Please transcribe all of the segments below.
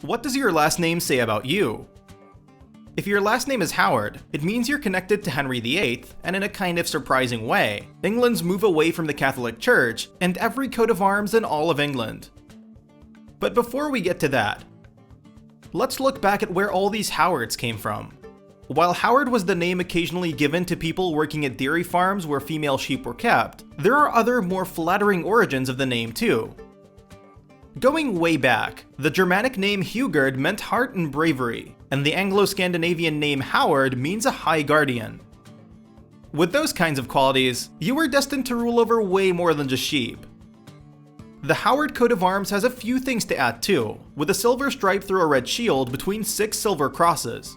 What does your last name say about you? If your last name is Howard, it means you're connected to Henry VIII, and in a kind of surprising way, England's move away from the Catholic Church and every coat of arms in all of England. But before we get to that, let's look back at where all these Howards came from. While Howard was the name occasionally given to people working at dairy farms where female sheep were kept, there are other more flattering origins of the name too. Going way back, the Germanic name Hugerd meant heart and bravery, and the Anglo-Scandinavian name Howard means a high guardian. With those kinds of qualities, you were destined to rule over way more than just sheep. The Howard coat of arms has a few things to add too, with a silver stripe through a red shield between 6 silver crosses.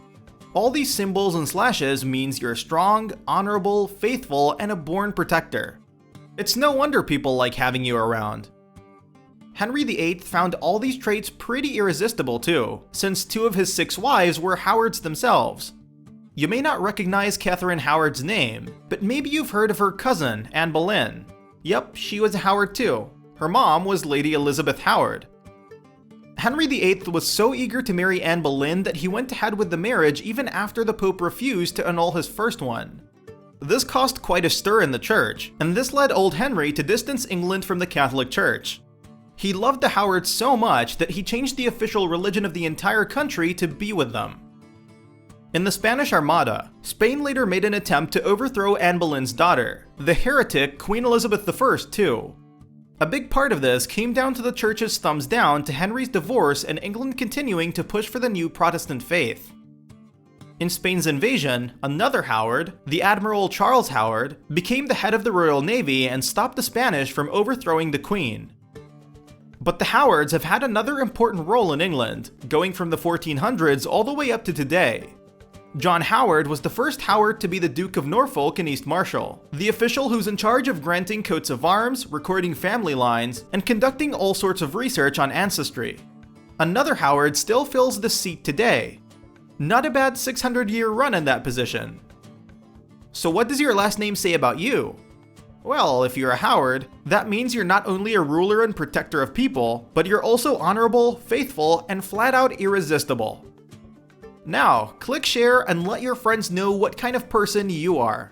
All these symbols and slashes means you're strong, honorable, faithful, and a born protector. It's no wonder people like having you around. Henry VIII found all these traits pretty irresistible too, since 2 of his 6 wives were Howards themselves. You may not recognize Catherine Howard's name, but maybe you've heard of her cousin, Anne Boleyn. Yep, she was a Howard too. Her mom was Lady Elizabeth Howard. Henry VIII was so eager to marry Anne Boleyn that he went ahead with the marriage even after the Pope refused to annul his first one. This caused quite a stir in the church, and this led old Henry to distance England from the Catholic Church. He loved the Howards so much that he changed the official religion of the entire country to be with them. In the Spanish Armada, Spain later made an attempt to overthrow Anne Boleyn's daughter, the heretic Queen Elizabeth I too. A big part of this came down to the church's thumbs down to Henry's divorce and England continuing to push for the new Protestant faith. In Spain's invasion, another Howard, the Admiral Charles Howard, became the head of the Royal Navy and stopped the Spanish from overthrowing the Queen. But the Howards have had another important role in England, going from the 1400s all the way up to today. John Howard was the first Howard to be the Duke of Norfolk and East Marshal, the official who's in charge of granting coats of arms, recording family lines, and conducting all sorts of research on ancestry. Another Howard still fills this seat today. Not a bad 600-year run in that position. So what does your last name say about you? Well, if you're a Howard, that means you're not only a ruler and protector of people, but you're also honorable, faithful, and flat out irresistible. Now, click share and let your friends know what kind of person you are.